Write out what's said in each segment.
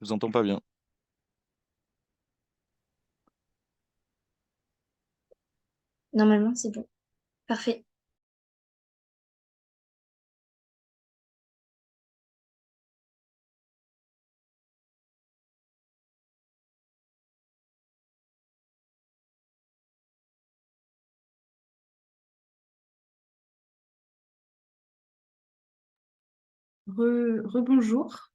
vous entends pas bien. Normalement, c'est bon. Parfait. Rebonjour.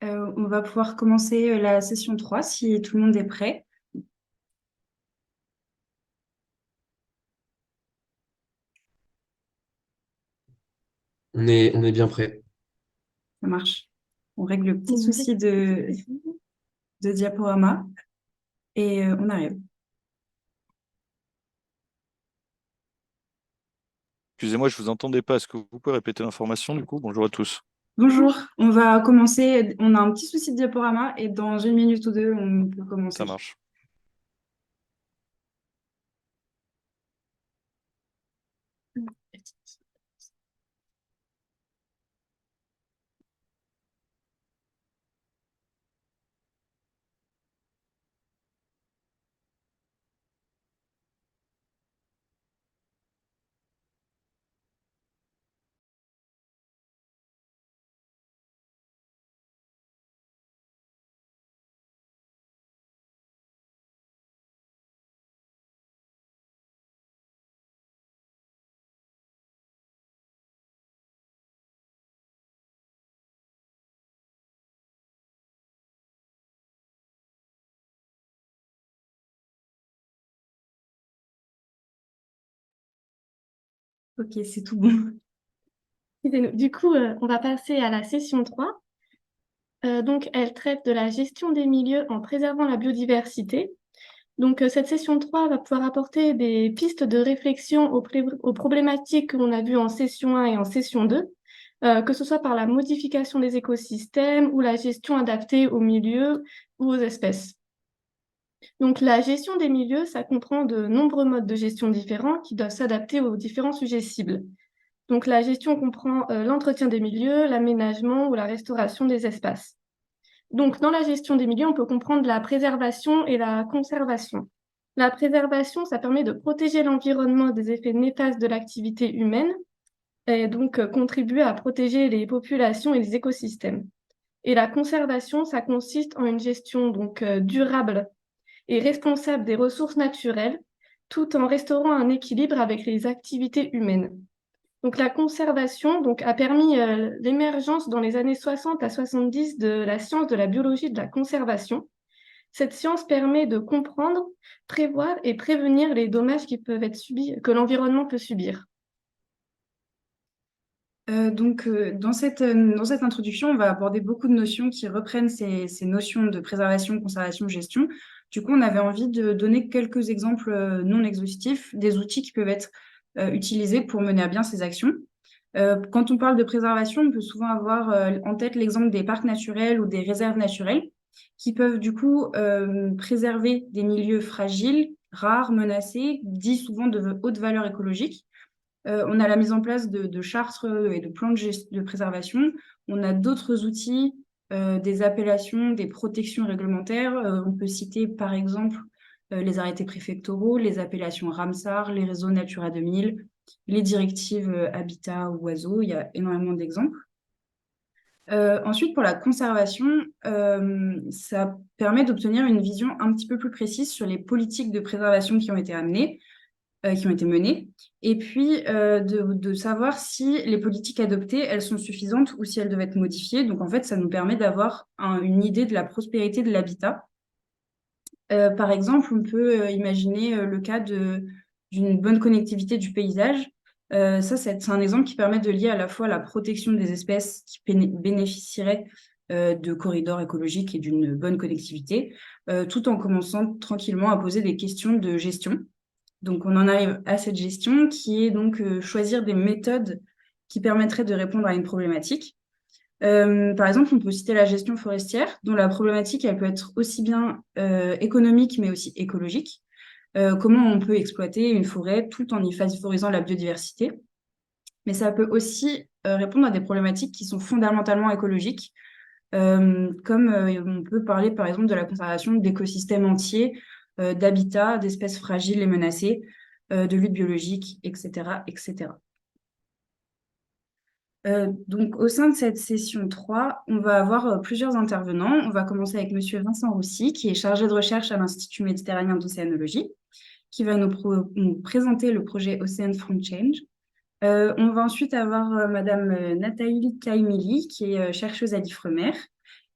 On va pouvoir commencer la session 3 si tout le monde est prêt. On est bien prêt. Ça marche. On règle le petit souci de diaporama et on arrive. Excusez-moi, je vous entendais pas. Est-ce que vous pouvez répéter l'information du coup? Bonjour à tous. Bonjour, on va commencer. On a un petit souci de diaporama et dans une minute ou deux, on peut Ça commencer. marche. Ok, c'est tout bon. Du coup, on va passer à la session 3. Donc, elle traite de la gestion des milieux en préservant la biodiversité. Donc, cette session 3 va pouvoir apporter des pistes de réflexion aux problématiques qu'on a vues en session 1 et en session 2, que ce soit par la modification des écosystèmes ou la gestion adaptée aux milieux ou aux espèces. Donc, la gestion des milieux, ça comprend de nombreux modes de gestion différents qui doivent s'adapter aux différents sujets cibles. Donc, la gestion comprend l'entretien des milieux, l'aménagement ou la restauration des espaces. Donc, dans la gestion des milieux, on peut comprendre la préservation et la conservation. La préservation, ça permet de protéger l'environnement des effets néfastes de l'activité humaine et donc contribuer à protéger les populations et les écosystèmes. Et la conservation, ça consiste en une gestion donc durable et responsable des ressources naturelles, tout en restaurant un équilibre avec les activités humaines. Donc, la conservation a permis l'émergence dans les années 60 à 70 de la science de la biologie de la conservation. Cette science permet de comprendre, prévoir et prévenir les dommages qui peuvent être subis, que l'environnement peut subir. Dans cette introduction, on va aborder beaucoup de notions qui reprennent ces notions de préservation, conservation, gestion. Du coup, on avait envie de donner quelques exemples non exhaustifs des outils qui peuvent être utilisés pour mener à bien ces actions. Quand on parle de préservation, on peut souvent avoir en tête l'exemple des parcs naturels ou des réserves naturelles qui peuvent du coup préserver des milieux fragiles, rares, menacés, dits souvent de haute valeur écologique. On a la mise en place de chartes et de plans de préservation. On a d'autres outils, des appellations, des protections réglementaires. On peut citer par exemple les arrêtés préfectoraux, les appellations Ramsar, les réseaux Natura 2000, les directives Habitat ou Oiseaux. Il y a énormément d'exemples. Ensuite, pour la conservation, ça permet d'obtenir une vision un petit peu plus précise sur les politiques de préservation qui ont été menées, et puis de savoir si les politiques adoptées, elles sont suffisantes ou si elles doivent être modifiées. Donc, en fait, ça nous permet d'avoir une idée de la prospérité de l'habitat. Par exemple, on peut imaginer le cas d'une bonne connectivité du paysage. Ça, c'est un exemple qui permet de lier à la fois la protection des espèces qui bénéficieraient de corridors écologiques et d'une bonne connectivité, tout en commençant tranquillement à poser des questions de gestion. Donc, on en arrive à cette gestion qui est donc choisir des méthodes qui permettraient de répondre à une problématique. Par exemple, on peut citer la gestion forestière, dont la problématique, elle peut être aussi bien économique, mais aussi écologique. Comment on peut exploiter une forêt tout en y favorisant la biodiversité. Mais ça peut aussi répondre à des problématiques qui sont fondamentalement écologiques, On peut parler par exemple de la conservation d'écosystèmes entiers, d'habitats, d'espèces fragiles et menacées, de lutte biologique, etc., etc. Donc, au sein de cette session 3, on va avoir plusieurs intervenants. On va commencer avec Monsieur Vincent Roussy, qui est chargé de recherche à l'Institut méditerranéen d'océanologie, qui va nous présenter le projet Ocean Front Change. On va ensuite avoir Madame Nathalie Kaimili, qui est chercheuse à l'IFREMER.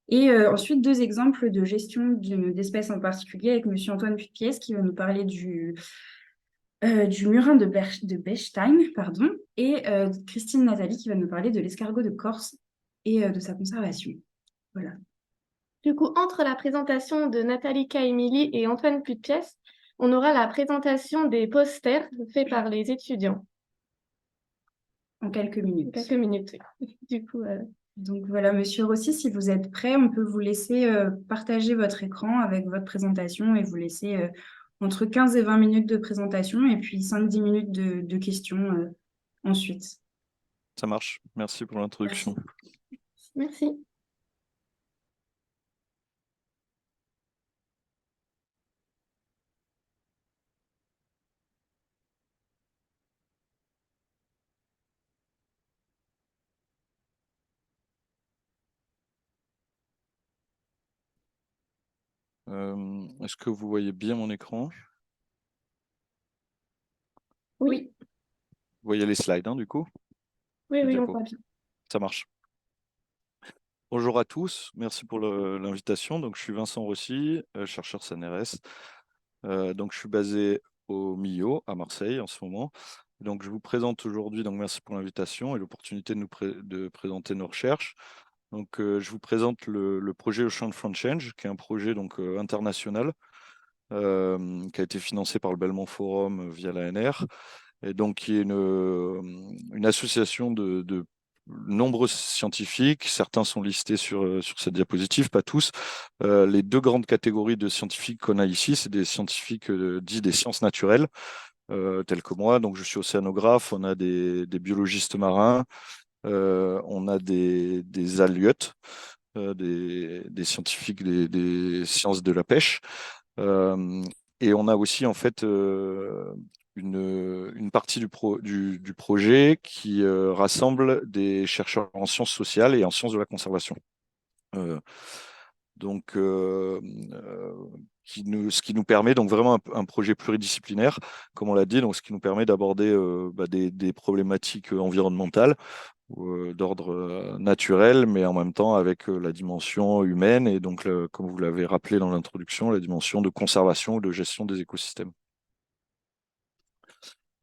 Et ensuite, deux exemples de gestion d'espèces en particulier avec Monsieur Antoine Pupiès, qui va nous parler du murin de Bechstein, pardon, et Christine Nathalie qui va nous parler de l'escargot de Corse et de sa conservation. Voilà. Du coup, entre la présentation de Nathalie Kaimili et Antoine Putpiès, on aura la présentation des posters faits par les étudiants. En quelques minutes. Quelques minutes, oui. Du coup, Donc voilà, Monsieur Rossi, si vous êtes prêt, on peut vous laisser partager votre écran avec votre présentation et vous laisser entre 15 et 20 minutes de présentation et puis 5-10 minutes de questions ensuite. Ça marche. Merci pour l'introduction. merci. Est-ce que vous voyez bien mon écran? Oui, Vous voyez les slides, du coup? oui, Les on diapos. voit bien. Ça marche. Bonjour à tous, merci pour l'invitation. Donc, je suis Vincent Rossi, chercheur CNRS. Donc, je suis basé au MIO à Marseille en ce moment. Donc, je vous présente aujourd'hui, donc merci pour l'invitation et l'opportunité de présenter nos recherches. Donc, je vous présente le projet Ocean Front Change, qui est un projet donc, international qui a été financé par le Belmont Forum via l'ANR, et donc qui est une association de nombreux scientifiques. Certains sont listés sur cette diapositive, pas tous. Les deux grandes catégories de scientifiques qu'on a ici, c'est des scientifiques dits des sciences naturelles, tels que moi. Donc, je suis océanographe, on a des biologistes marins, on a des aliotes, des scientifiques des sciences de la pêche. Et on a aussi en fait une partie du projet qui rassemble des chercheurs en sciences sociales et en sciences de la conservation. Euh, donc, ce qui nous permet donc vraiment un projet pluridisciplinaire, comme on l'a dit, donc ce qui nous permet d'aborder des problématiques environnementales d'ordre naturel, mais en même temps avec la dimension humaine et donc, comme vous l'avez rappelé dans l'introduction, la dimension de conservation ou de gestion des écosystèmes.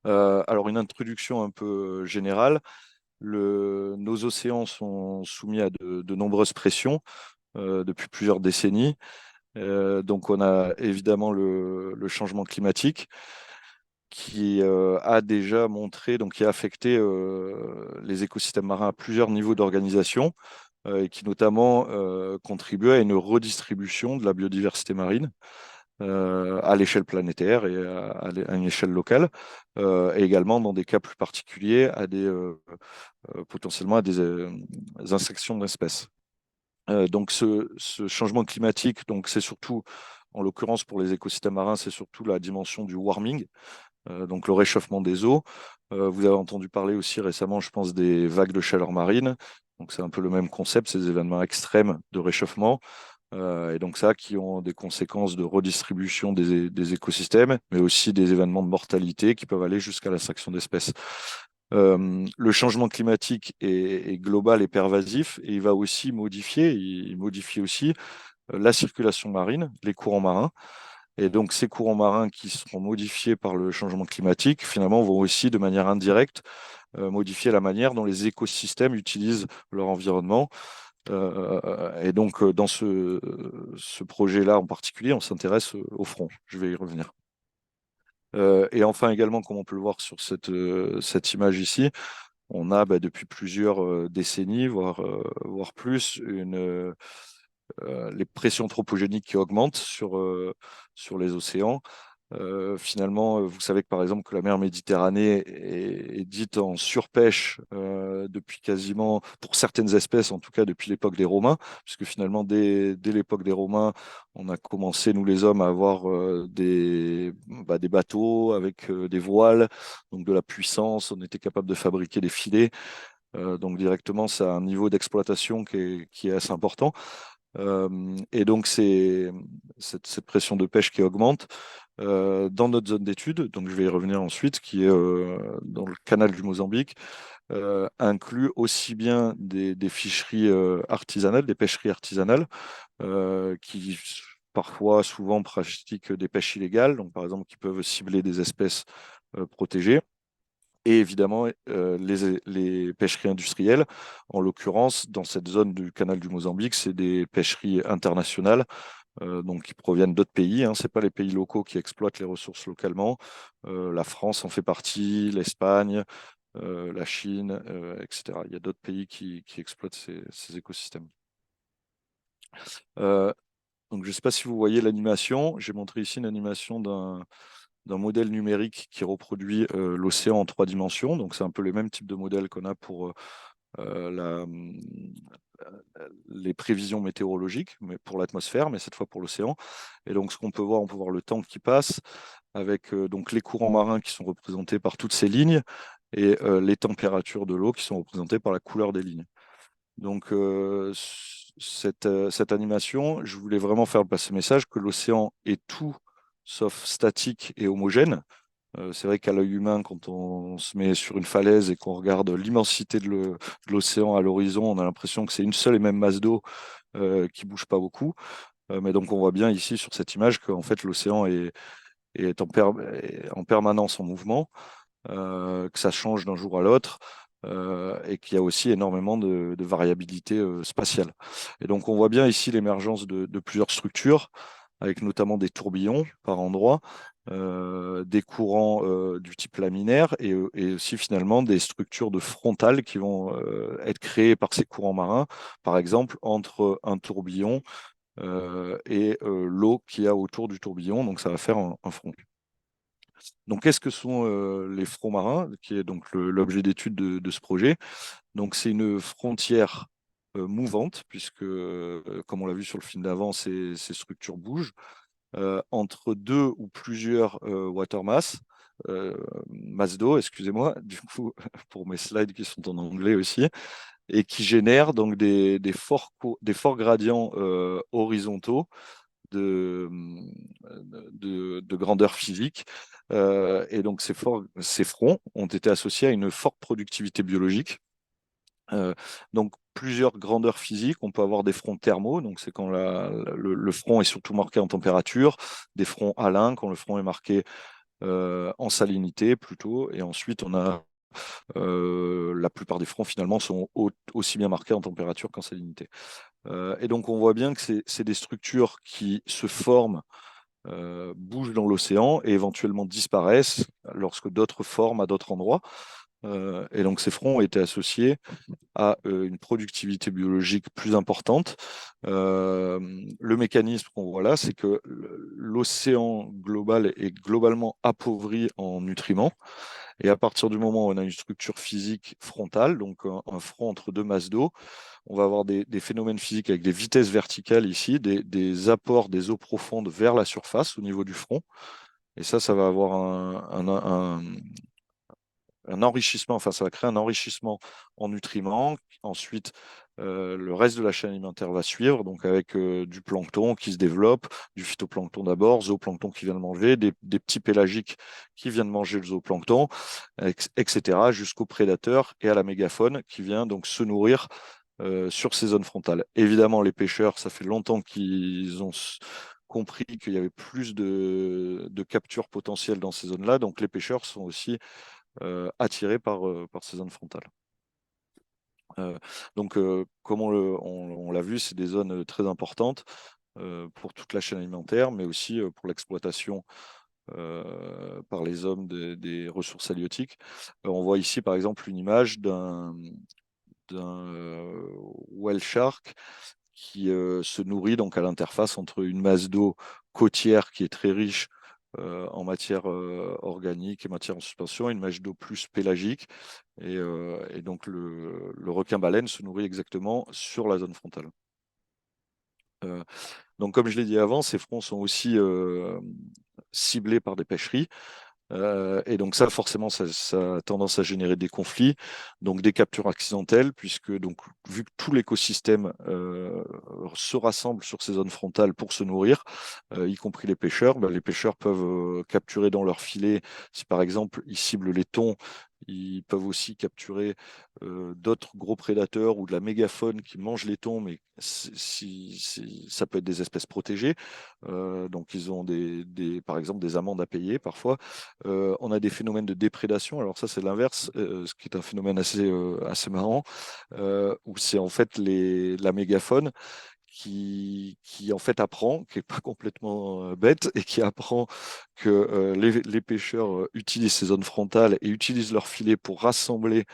Alors, une introduction un peu générale. Nos océans sont soumis à de nombreuses pressions depuis plusieurs décennies. Donc, on a évidemment le changement climatique qui a déjà montré, donc qui a affecté les écosystèmes marins à plusieurs niveaux d'organisation et qui notamment contribue à une redistribution de la biodiversité marine à l'échelle planétaire et à une échelle locale, et également dans des cas plus particuliers potentiellement à des inspections d'espèces. Donc ce changement climatique, donc c'est surtout, en l'occurrence pour les écosystèmes marins, c'est surtout la dimension du warming, donc le réchauffement des eaux. Vous avez entendu parler aussi récemment, je pense, des vagues de chaleur marine. Donc c'est un peu le même concept, ces événements extrêmes de réchauffement. Et donc ça, qui ont des conséquences de redistribution des écosystèmes, mais aussi des événements de mortalité qui peuvent aller jusqu'à l'extinction d'espèces. Le changement climatique est global et pervasif, et il va aussi il modifie aussi la circulation marine, les courants marins. Et donc ces courants marins qui seront modifiés par le changement climatique, finalement, vont aussi de manière indirecte modifier la manière dont les écosystèmes utilisent leur environnement. Et donc, dans ce projet-là en particulier, on s'intéresse au front. Je vais y revenir. Et enfin, également, comme on peut le voir sur cette image ici, on a depuis plusieurs décennies, voire plus, les pressions anthropogéniques qui augmentent sur les océans. Finalement, vous savez que par exemple que la mer Méditerranée est dite en surpêche depuis quasiment, pour certaines espèces en tout cas depuis l'époque des Romains, puisque finalement dès l'époque des Romains, on a commencé, nous les hommes, à avoir des bateaux avec des voiles, donc de la puissance, on était capable de fabriquer des filets, donc directement c'est un niveau d'exploitation qui est assez important. Et donc, c'est cette pression de pêche qui augmente dans notre zone d'étude, donc je vais y revenir ensuite, qui est dans le canal du Mozambique, inclut aussi bien des ficheries artisanales, des pêcheries artisanales, qui parfois, souvent pratiquent des pêches illégales, donc par exemple qui peuvent cibler des espèces protégées. Et évidemment, les pêcheries industrielles, en l'occurrence, dans cette zone du canal du Mozambique, c'est des pêcheries internationales, donc qui proviennent d'autres pays. Hein. Ce n'est pas les pays locaux qui exploitent les ressources localement. La France en fait partie, l'Espagne, la Chine, etc. Il y a d'autres pays qui exploitent ces écosystèmes. Donc, je ne sais pas si vous voyez l'animation. J'ai montré ici une animation d'un modèle numérique qui reproduit l'océan en 3 dimensions. Donc, c'est un peu les mêmes types de modèles qu'on a pour les prévisions météorologiques, mais pour l'atmosphère, mais cette fois pour l'océan. Et donc, ce qu'on peut voir, on peut voir le temps qui passe avec donc les courants marins qui sont représentés par toutes ces lignes et les températures de l'eau qui sont représentées par la couleur des lignes. Donc, cette animation, je voulais vraiment faire passer le message que l'océan est tout sauf statique et homogène. C'est vrai qu'à l'œil humain, quand on se met sur une falaise et qu'on regarde l'immensité de l'océan à l'horizon, on a l'impression que c'est une seule et même masse d'eau qui bouge pas beaucoup. Mais donc, on voit bien ici sur cette image qu'en fait, l'océan est en permanence en mouvement, que ça change d'un jour à l'autre. Et qu'il y a aussi énormément de variabilité spatiale. Et donc, on voit bien ici l'émergence de plusieurs structures, avec notamment des tourbillons par endroits, des courants du type laminaire et aussi finalement des structures de frontales qui vont être créées par ces courants marins, par exemple entre un tourbillon et l'eau qu'il y a autour du tourbillon, donc ça va faire un front. Donc, qu'est-ce que sont les fronts marins, qui est donc l'objet d'étude de ce projet? Donc, c'est une frontière mouvante, puisque, comme on l'a vu sur le film d'avant, ces structures bougent entre 2 ou plusieurs water mass, masse d'eau, excusez-moi, du coup, pour mes slides qui sont en anglais aussi, et qui génèrent donc des forts gradients horizontaux de, de grandeur physique. Et donc, ces fronts ont été associés à une forte productivité biologique. Donc, plusieurs grandeurs physiques. On peut avoir des fronts thermaux, donc c'est quand le front est surtout marqué en température, des fronts halins, quand le front est marqué en salinité plutôt. Et ensuite, on a la plupart des fronts finalement sont aussi bien marqués en température qu'en salinité. Et donc, on voit bien que c'est des structures qui se forment, bougent dans l'océan et éventuellement disparaissent lorsque d'autres forment à d'autres endroits. Et donc, ces fronts ont été associés à une productivité biologique plus importante. Le mécanisme qu'on voit là, c'est que l'océan global est globalement appauvri en nutriments. Et à partir du moment où on a une structure physique frontale, donc un front entre 2 masses d'eau, on va avoir des phénomènes physiques avec des vitesses verticales ici, des apports des eaux profondes vers la surface au niveau du front. Et ça va avoir un enrichissement, enfin ça va créer un enrichissement en nutriments. Ensuite, le reste de la chaîne alimentaire va suivre, donc avec du plancton qui se développe, du phytoplancton d'abord, zooplancton qui vient de manger, des petits pélagiques qui viennent manger le zooplancton, etc., jusqu'aux prédateurs et à la mégafaune qui vient donc se nourrir sur ces zones frontales. Évidemment, les pêcheurs, ça fait longtemps qu'ils ont compris qu'il y avait plus de capture potentielle dans ces zones-là, donc les pêcheurs sont aussi attirés par ces zones frontales. Donc, comme on l'a vu, c'est des zones très importantes pour toute la chaîne alimentaire, mais aussi pour l'exploitation par les hommes des ressources halieutiques. On voit ici, par exemple, une image d'un whale shark qui se nourrit donc à l'interface entre une masse d'eau côtière qui est très riche en matière organique et matière en suspension, une mèche d'eau plus pélagique. Et donc, le requin-baleine se nourrit exactement sur la zone frontale. Donc, comme je l'ai dit avant, ces fronts sont aussi ciblés par des pêcheries. Et donc ça, forcément, ça a tendance à générer des conflits, donc des captures accidentelles, puisque donc, vu que tout l'écosystème se rassemble sur ces zones frontales pour se nourrir, y compris les pêcheurs, les pêcheurs peuvent capturer dans leur filet, si par exemple ils ciblent les thons, ils peuvent aussi capturer d'autres gros prédateurs ou de la mégafaune qui mange les thons, mais ça peut être des espèces protégées. Donc ils ont par exemple des amendes à payer parfois. On a des phénomènes de déprédation. Alors ça, c'est l'inverse, ce qui est un phénomène assez marrant, où c'est en fait la mégafaune qui en fait apprend, qui n'est pas complètement bête, et qui apprend que les pêcheurs utilisent ces zones frontales et utilisent leurs filets pour rassembler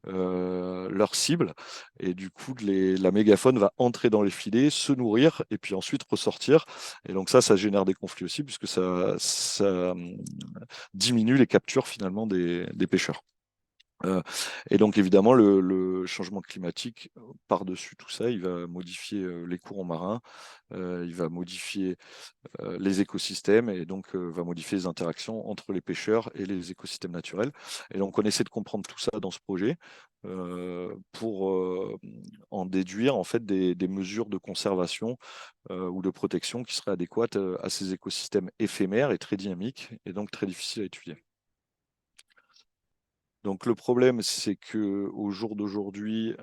leur cible. Et du coup, la mégafaune va entrer dans les filets, se nourrir et puis ensuite ressortir. Et donc ça génère des conflits aussi, puisque ça diminue les captures finalement des pêcheurs. Et donc évidemment, le changement climatique, par-dessus tout ça, il va modifier les courants marins, il va modifier les écosystèmes et donc va modifier les interactions entre les pêcheurs et les écosystèmes naturels. Et donc on essaie de comprendre tout ça dans ce projet pour en déduire en fait des mesures de conservation ou de protection qui seraient adéquates à ces écosystèmes éphémères et très dynamiques et donc très difficiles à étudier. Donc le problème, c'est qu'au jour d'aujourd'hui,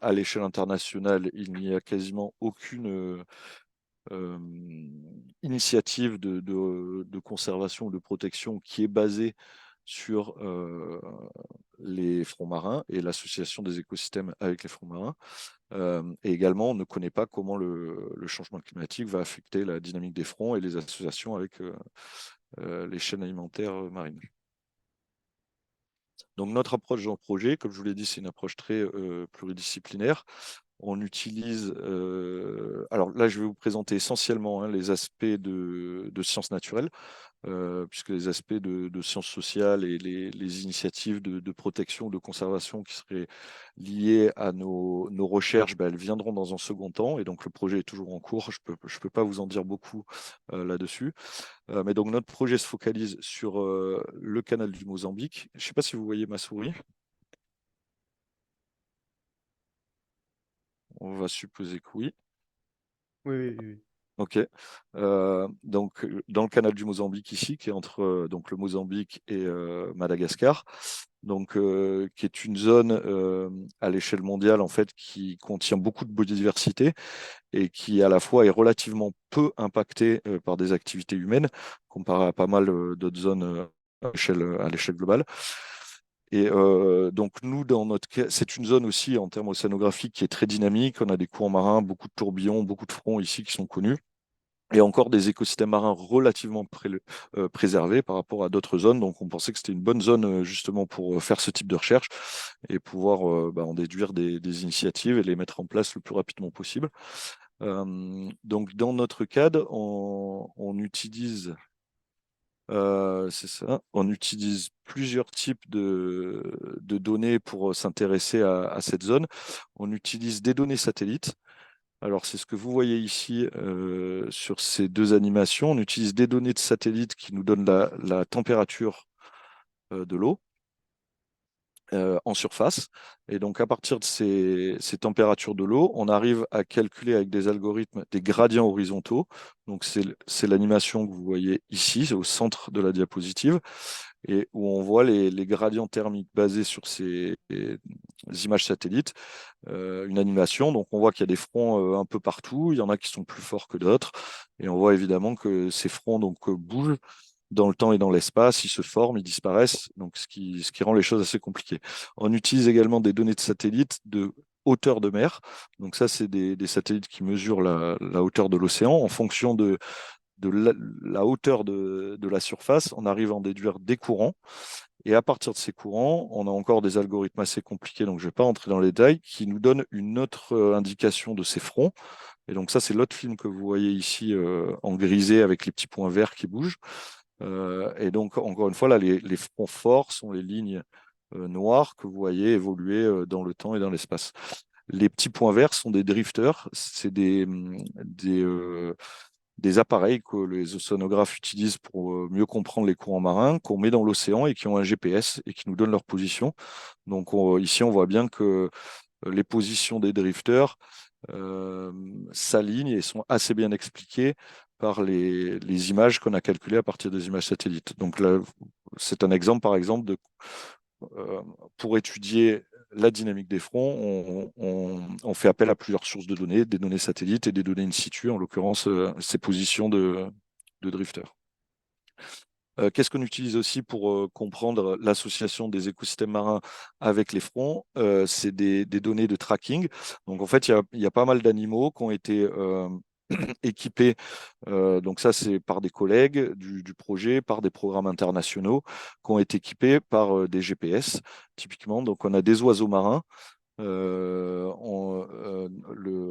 à l'échelle internationale, il n'y a quasiment aucune initiative de conservation ou de protection qui est basée sur les fonds marins et l'association des écosystèmes avec les fonds marins. Et également, on ne connaît pas comment le changement climatique va affecter la dynamique des fronts et les associations avec les chaînes alimentaires marines. Donc notre approche dans le projet, comme je vous l'ai dit, c'est une approche très pluridisciplinaire. On utilise, alors là je vais vous présenter essentiellement les aspects de sciences naturelles, puisque les aspects de sciences sociales et les initiatives de protection, de conservation qui seraient liées à nos recherches, elles viendront dans un second temps. Et donc le projet est toujours en cours, je peux pas vous en dire beaucoup là-dessus. Mais donc notre projet se focalise sur le canal du Mozambique. Je ne sais pas si vous voyez ma souris. On va supposer que oui. Oui. Ok. Donc, dans le canal du Mozambique ici, qui est entre donc le Mozambique et Madagascar, donc qui est une zone à l'échelle mondiale en fait qui contient beaucoup de biodiversité et qui à la fois est relativement peu impactée par des activités humaines, comparé à pas mal d'autres zones à l'échelle globale. Et donc nous, dans notre cas, c'est une zone aussi en termes océanographiques qui est très dynamique. On a des courants marins, beaucoup de tourbillons, beaucoup de fronts ici qui sont connus. Et encore des écosystèmes marins relativement préservés par rapport à d'autres zones. Donc on pensait que c'était une bonne zone justement pour faire ce type de recherche et pouvoir en déduire des initiatives et les mettre en place le plus rapidement possible. Donc dans notre cadre, on utilise c'est ça. On utilise plusieurs types de données pour s'intéresser à cette zone. On utilise des données satellites. Alors, c'est ce que vous voyez ici sur ces deux animations. On utilise des données de satellites qui nous donnent la température de l'eau en surface. Et donc, à partir de ces températures de l'eau, on arrive à calculer avec des algorithmes des gradients horizontaux. Donc, c'est l'animation que vous voyez ici, au centre de la diapositive, et où on voit les gradients thermiques basés sur ces images satellites. Une animation, donc on voit qu'il y a des fronts un peu partout, il y en a qui sont plus forts que d'autres, et on voit évidemment que ces fronts bougent dans le temps et dans l'espace, ils se forment, ils disparaissent, donc ce qui rend les choses assez compliquées. On utilise également des données de satellites de hauteur de mer, donc ça c'est des satellites qui mesurent la hauteur de l'océan en fonction de la hauteur de la surface, on arrive à en déduire des courants. Et à partir de ces courants, on a encore des algorithmes assez compliqués, donc je ne vais pas entrer dans les détails, qui nous donnent une autre indication de ces fronts. Et donc ça, c'est l'autre film que vous voyez ici en grisé avec les petits points verts qui bougent. Et donc, encore une fois, là, les fronts forts sont les lignes noires que vous voyez évoluer dans le temps et dans l'espace. Les petits points verts sont des drifters, c'est des appareils que les océanographes utilisent pour mieux comprendre les courants marins, qu'on met dans l'océan et qui ont un GPS et qui nous donnent leur position. Donc ici, on voit bien que les positions des drifters s'alignent et sont assez bien expliquées par les images qu'on a calculées à partir des images satellites. Donc là, c'est un exemple, par exemple, pour étudier la dynamique des fronts, on fait appel à plusieurs sources de données, des données satellites et des données in situ, en l'occurrence ces positions de drifters. Qu'est-ce qu'on utilise aussi pour comprendre l'association des écosystèmes marins avec les fronts? C'est des données de tracking. Donc en fait, il y a pas mal d'animaux qui ont été équipés. Donc ça, c'est par des collègues du projet, par des programmes internationaux qui ont été équipés par des GPS, typiquement. Donc on a des oiseaux marins. Le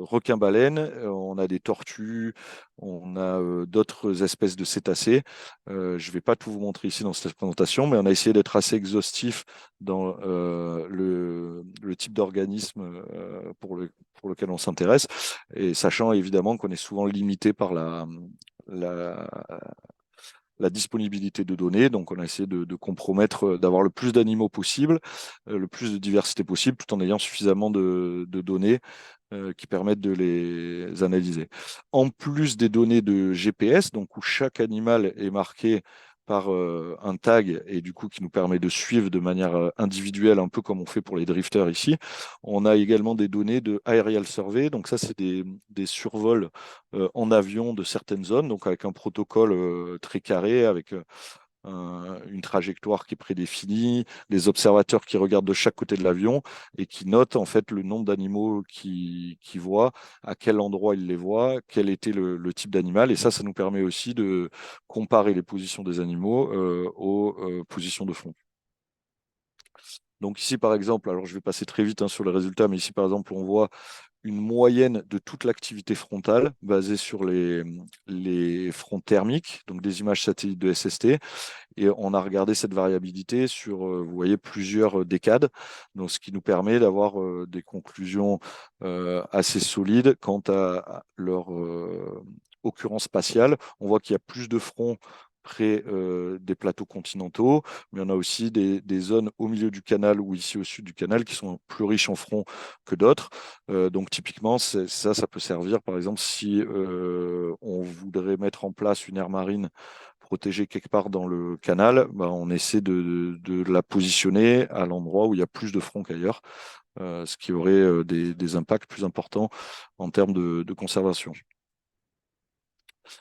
requin-baleine, on a des tortues, on a d'autres espèces de cétacés. Je ne vais pas tout vous montrer ici dans cette présentation, mais on a essayé d'être assez exhaustif dans le type d'organisme pour lequel on s'intéresse, et sachant évidemment qu'on est souvent limité par la, la disponibilité de données. Donc, on a essayé de compromettre, d'avoir le plus d'animaux possible, le plus de diversité possible, tout en ayant suffisamment de données qui permettent de les analyser. En plus des données de GPS, donc où chaque animal est marqué par un tag et du coup qui nous permet de suivre de manière individuelle, un peu comme on fait pour les drifters ici. On a également des données de aerial survey, donc ça c'est des survols en avion de certaines zones, donc avec un protocole très carré, avec une trajectoire qui est prédéfinie, des observateurs qui regardent de chaque côté de l'avion et qui notent en fait le nombre d'animaux qu'ils voient, à quel endroit ils les voient, quel était le type d'animal. Et ça nous permet aussi de comparer les positions des animaux aux positions de fond. Donc ici, par exemple, alors je vais passer très vite sur les résultats, mais ici, par exemple, on voit une moyenne de toute l'activité frontale basée sur les fronts thermiques, donc des images satellites de SST. Et on a regardé cette variabilité sur, vous voyez, plusieurs décades, donc ce qui nous permet d'avoir des conclusions assez solides quant à leur occurrence spatiale. On voit qu'il y a plus de fronts près des plateaux continentaux, mais on a aussi des zones au milieu du canal ou ici au sud du canal qui sont plus riches en fronts que d'autres. Donc typiquement, ça peut servir, par exemple, si on voudrait mettre en place une aire marine protégée quelque part dans le canal, bah, on essaie de la positionner à l'endroit où il y a plus de fronts qu'ailleurs, ce qui aurait des impacts plus importants en termes de conservation.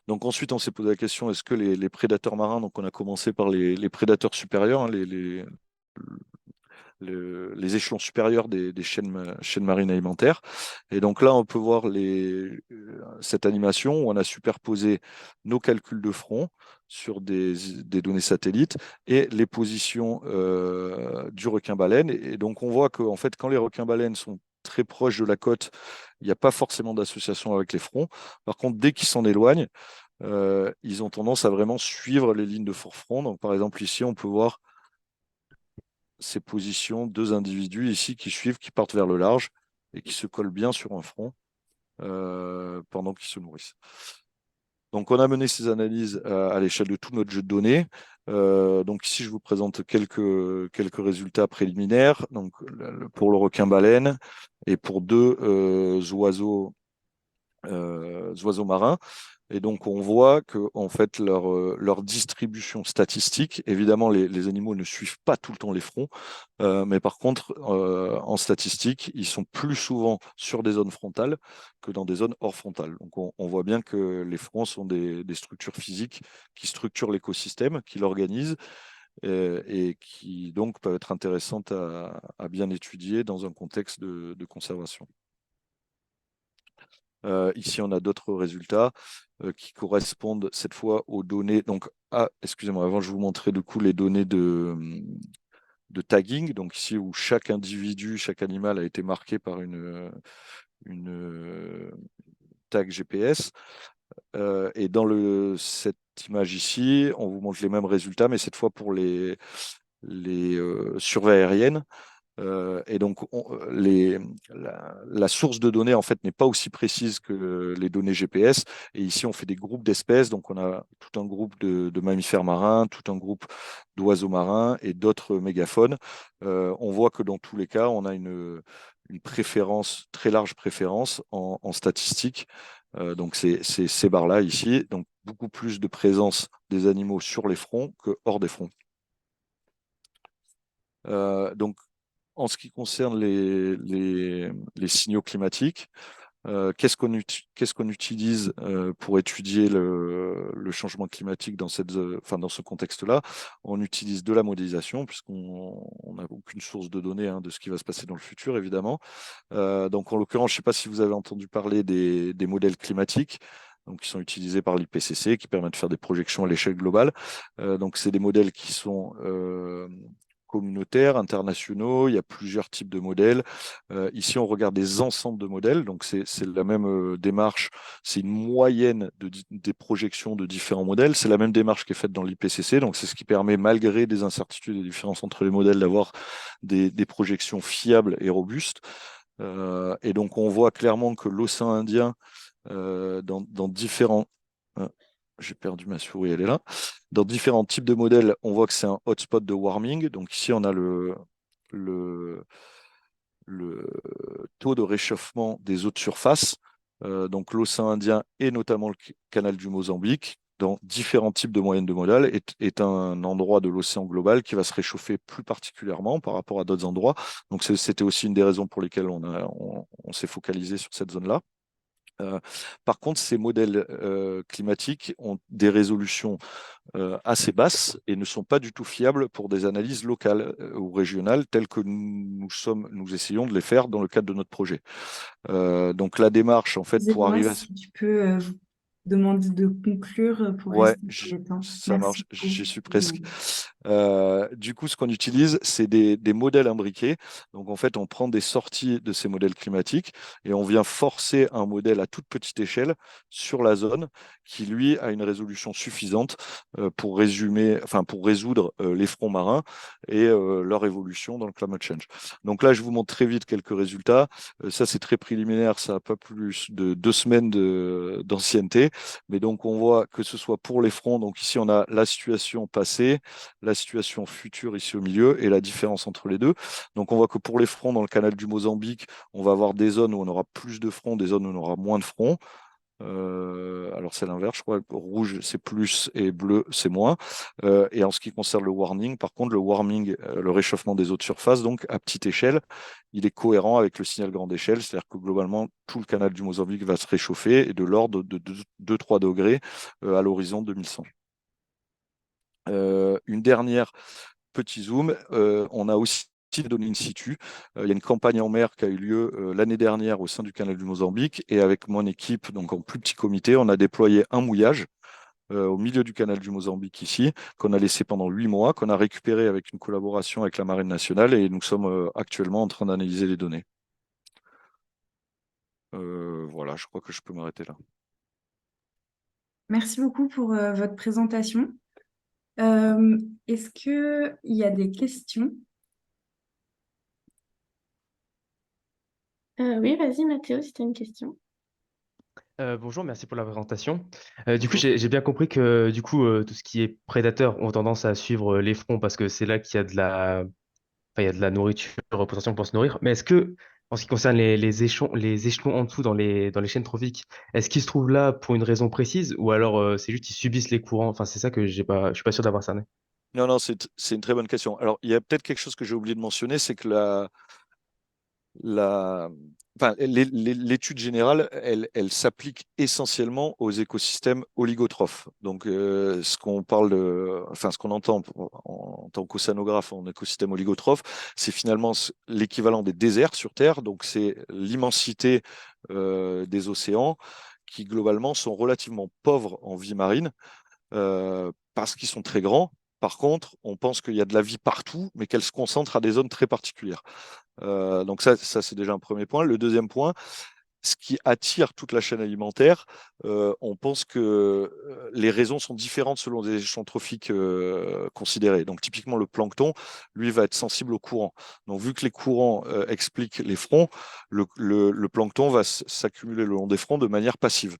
Donc ensuite, on s'est posé la question, est-ce que les prédateurs marins, donc on a commencé par les prédateurs supérieurs, hein, les échelons supérieurs des chaînes marines alimentaires. Et donc là, on peut voir cette animation où on a superposé nos calculs de front sur des données satellites et les positions du requin-baleine. Et donc on voit que en fait, quand les requins-baleines sont très proches de la côte, il n'y a pas forcément d'association avec les fronts. Par contre, dès qu'ils s'en éloignent, ils ont tendance à vraiment suivre les lignes de fort-front. Donc par exemple, ici, on peut voir ces positions, deux individus ici qui suivent, qui partent vers le large et qui se collent bien sur un front pendant qu'ils se nourrissent. Donc, on a mené ces analyses à l'échelle de tout notre jeu de données. Donc ici, je vous présente quelques résultats préliminaires. Donc, pour le requin-baleine et pour deux oiseaux marins. Et donc, on voit que en fait, leur distribution statistique, évidemment, les animaux ne suivent pas tout le temps les fronts, mais par contre, en statistique, ils sont plus souvent sur des zones frontales que dans des zones hors frontales. Donc, on voit bien que les fronts sont des structures physiques qui structurent l'écosystème, qui l'organisent, et qui donc peuvent être intéressantes à bien étudier dans un contexte de conservation. Ici, on a d'autres résultats qui correspondent cette fois aux données. Donc, excusez-moi, avant, je vous montrais du coup les données de tagging. Donc, ici, où chaque individu, chaque animal a été marqué par une tag GPS. Et dans cette image ici, on vous montre les mêmes résultats, mais cette fois pour les surveys aériennes. Et donc, la source de données, en fait, n'est pas aussi précise que les données GPS. Et ici, on fait des groupes d'espèces. Donc, on a tout un groupe de mammifères marins, tout un groupe d'oiseaux marins et d'autres mégaphones. On voit que dans tous les cas, on a une préférence, très large préférence en statistique. Donc, c'est ces barres-là ici. Donc, beaucoup plus de présence des animaux sur les fronts que hors des fronts. Donc, en ce qui concerne les signaux climatiques, qu'est-ce qu'on utilise pour étudier le changement climatique dans dans ce contexte-là? On utilise de la modélisation, puisqu'on n'a aucune source de données de ce qui va se passer dans le futur, évidemment. Donc, en l'occurrence, je ne sais pas si vous avez entendu parler des modèles climatiques. Donc, qui sont utilisés par l'IPCC, qui permettent de faire des projections à l'échelle globale. Donc, c'est des modèles qui sont communautaires, internationaux. Il y a plusieurs types de modèles. Ici, on regarde des ensembles de modèles. Donc, c'est la même démarche. C'est une moyenne des projections de différents modèles. C'est la même démarche qui est faite dans l'IPCC. Donc, c'est ce qui permet, malgré des incertitudes et des différences entre les modèles, d'avoir des projections fiables et robustes. Et donc, on voit clairement que l'océan Indien, dans différents... J'ai perdu ma souris, elle est là. Dans différents types de modèles, on voit que c'est un hotspot de warming. Donc ici, on a le taux de réchauffement des eaux de surface. Donc l'océan Indien et notamment le canal du Mozambique, dans différents types de moyennes de modèles, est un endroit de l'océan global qui va se réchauffer plus particulièrement par rapport à d'autres endroits. Donc c'était aussi une des raisons pour lesquelles on s'est focalisé sur cette zone-là. Par contre, ces modèles climatiques ont des résolutions assez basses et ne sont pas du tout fiables pour des analyses locales ou régionales telles que nous essayons de les faire dans le cadre de notre projet. Donc la démarche, en fait, pour Excusez-moi, arriver à... si tu peux vous demander de conclure pour Ouais, rester sur le temps. ça Merci marche, j'y beaucoup. suis presque. Du coup, ce qu'on utilise, c'est des modèles imbriqués. Donc, en fait, on prend des sorties de ces modèles climatiques et on vient forcer un modèle à toute petite échelle sur la zone qui, lui, a une résolution suffisante pour résoudre les fronts marins et leur évolution dans le climate change. Donc là, je vous montre très vite quelques résultats. Ça, c'est très préliminaire, ça n'a pas plus de 2 semaines d'ancienneté. Mais donc, on voit que ce soit pour les fronts, donc ici, on a la situation passée, la situation future ici au milieu et la différence entre les deux. Donc, on voit que pour les fronts dans le canal du Mozambique, on va avoir des zones où on aura plus de fronts, des zones où on aura moins de fronts. Alors, c'est l'inverse, je crois. Rouge, c'est plus et bleu, c'est moins. Et en ce qui concerne le warming, par contre, le warming, le réchauffement des eaux de surface, donc à petite échelle, il est cohérent avec le signal grande échelle, c'est-à-dire que globalement, tout le canal du Mozambique va se réchauffer et de l'ordre de 2-3 degrés à l'horizon 2100. Une dernière petit zoom, on a aussi des données in situ. Il y a une campagne en mer qui a eu lieu l'année dernière au sein du canal du Mozambique et avec mon équipe, donc en plus petit comité, on a déployé un mouillage au milieu du canal du Mozambique ici, qu'on a laissé pendant 8 mois, qu'on a récupéré avec une collaboration avec la Marine nationale et nous sommes actuellement en train d'analyser les données. Voilà, je crois que je peux m'arrêter là. Merci beaucoup pour votre présentation. Est-ce qu'il y a des questions? Oui, vas-y, Mathéo, si tu as une question. Bonjour, merci pour la présentation. Du coup, Bonjour. j'ai bien compris que du coup, tout ce qui est prédateurs ont tendance à suivre les fronts parce que c'est là qu'il y a il y a de la nourriture, potentiellement pour se nourrir. Mais est-ce que, en ce qui concerne les échelons en dessous dans les chaînes trophiques, est-ce qu'ils se trouvent là pour une raison précise ou alors c'est juste qu'ils subissent les courants? Enfin, c'est ça que je suis pas sûr d'avoir cerné. Non, non, c'est une très bonne question. Alors, il y a peut-être quelque chose que j'ai oublié de mentionner, c'est que la, l'étude générale, elle s'applique essentiellement aux écosystèmes oligotrophes. Donc, ce qu'on entend en tant qu'océanographe en écosystème oligotrophe, c'est finalement l'équivalent des déserts sur Terre. Donc, c'est l'immensité des océans qui, globalement, sont relativement pauvres en vie marine parce qu'ils sont très grands. Par contre, on pense qu'il y a de la vie partout, mais qu'elle se concentre à des zones très particulières. Donc ça c'est déjà un premier point. Le deuxième point, ce qui attire toute la chaîne alimentaire, on pense que les raisons sont différentes selon les échelons trophiques considérés. Donc typiquement le plancton, lui, va être sensible au courant. Donc vu que les courants expliquent les fronts, le plancton va s'accumuler le long des fronts de manière passive.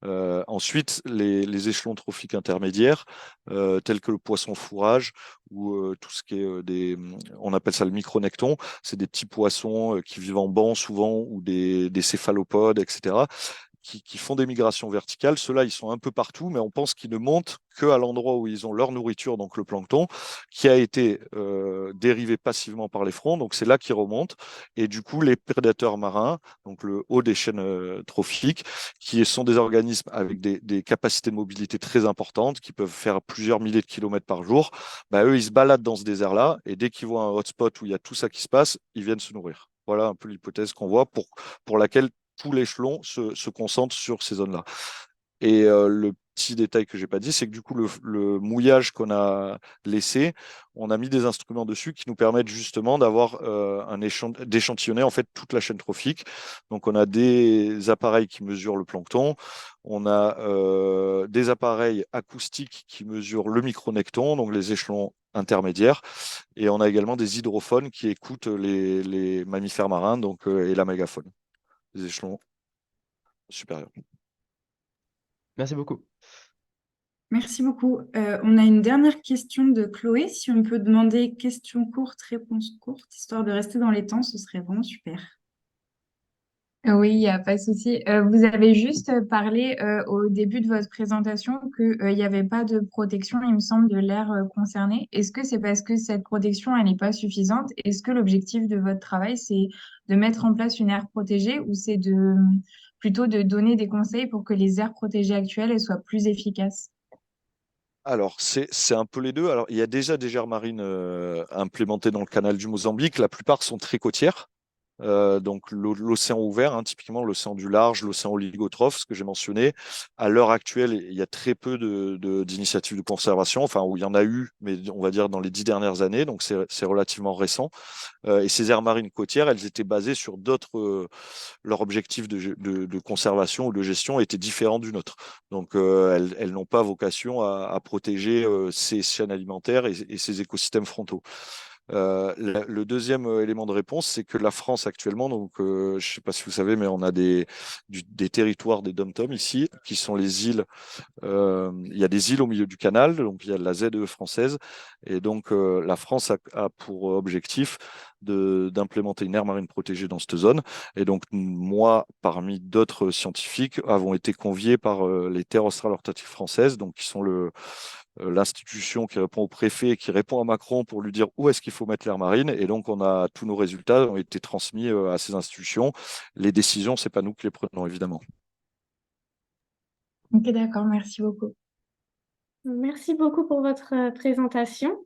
Ensuite, les échelons trophiques intermédiaires, tels que le poisson fourrage ou tout ce qui est on appelle ça le micronecton, c'est des petits poissons qui vivent en banc souvent ou des céphalopodes, etc., qui font des migrations verticales. Ceux-là, ils sont un peu partout, mais on pense qu'ils ne montent qu'à l'endroit où ils ont leur nourriture, donc le plancton, qui a été dérivé passivement par les fronts. Donc c'est là qu'ils remontent. Et du coup, les prédateurs marins, donc le haut des chaînes trophiques, qui sont des organismes avec des capacités de mobilité très importantes, qui peuvent faire plusieurs milliers de kilomètres par jour, bah, eux, ils se baladent dans ce désert-là, et dès qu'ils voient un hotspot où il y a tout ça qui se passe, ils viennent se nourrir. Voilà un peu l'hypothèse qu'on voit pour laquelle tout l'échelon se concentre sur ces zones-là. Et le petit détail que j'ai pas dit, c'est que du coup, le mouillage qu'on a laissé, on a mis des instruments dessus qui nous permettent justement d'avoir d'échantillonner en fait toute la chaîne trophique. Donc, on a des appareils qui mesurent le plancton, on a des appareils acoustiques qui mesurent le micronecton, donc les échelons intermédiaires, et on a également des hydrophones qui écoutent les mammifères marins, donc et la mégafaune, les échelons supérieurs. Merci beaucoup. Merci beaucoup. On a une dernière question de Chloé. Si on peut demander question courte, réponse courte, histoire de rester dans les temps, ce serait vraiment super. Oui, il n'y a pas de souci. Vous avez juste parlé au début de votre présentation qu'il n'y avait pas de protection, il me semble, de l'aire concernée. Est-ce que c'est parce que cette protection, elle n'est pas suffisante? Est-ce que l'objectif de votre travail, c'est de mettre en place une aire protégée ou c'est plutôt de donner des conseils pour que les aires protégées actuelles elles soient plus efficaces? Alors, c'est un peu les deux. Alors, il y a déjà des aires marines implémentées dans le canal du Mozambique. La plupart sont très côtières. Donc l'océan ouvert, hein, typiquement l'océan du large, l'océan oligotrophe, ce que j'ai mentionné. À l'heure actuelle, il y a très peu d'initiatives de conservation, enfin où il y en a eu, mais on va dire dans les 10 dernières années, donc c'est relativement récent. Et ces aires marines côtières, elles étaient basées sur d'autres, leur objectif de conservation ou de gestion était différent du nôtre. Donc elles n'ont pas vocation à protéger ces chaînes alimentaires et ces écosystèmes frontaux. Le deuxième élément de réponse, c'est que la France actuellement, donc je ne sais pas si vous savez, mais on a des territoires, des dom-toms ici, qui sont les îles. Il y a des îles au milieu du canal, donc il y a la ZE française, et donc la France a pour objectif d'implémenter une aire marine protégée dans cette zone. Et donc moi, parmi d'autres scientifiques, avons été conviés par les terres australes ortatiques françaises, donc qui sont l'institution qui répond au préfet, qui répond à Macron pour lui dire où est-ce qu'il faut mettre l'aire marine. Et donc, tous nos résultats ont été transmis à ces institutions. Les décisions, c'est pas nous qui les prenons, évidemment. Ok, d'accord, merci beaucoup. Merci beaucoup pour votre présentation.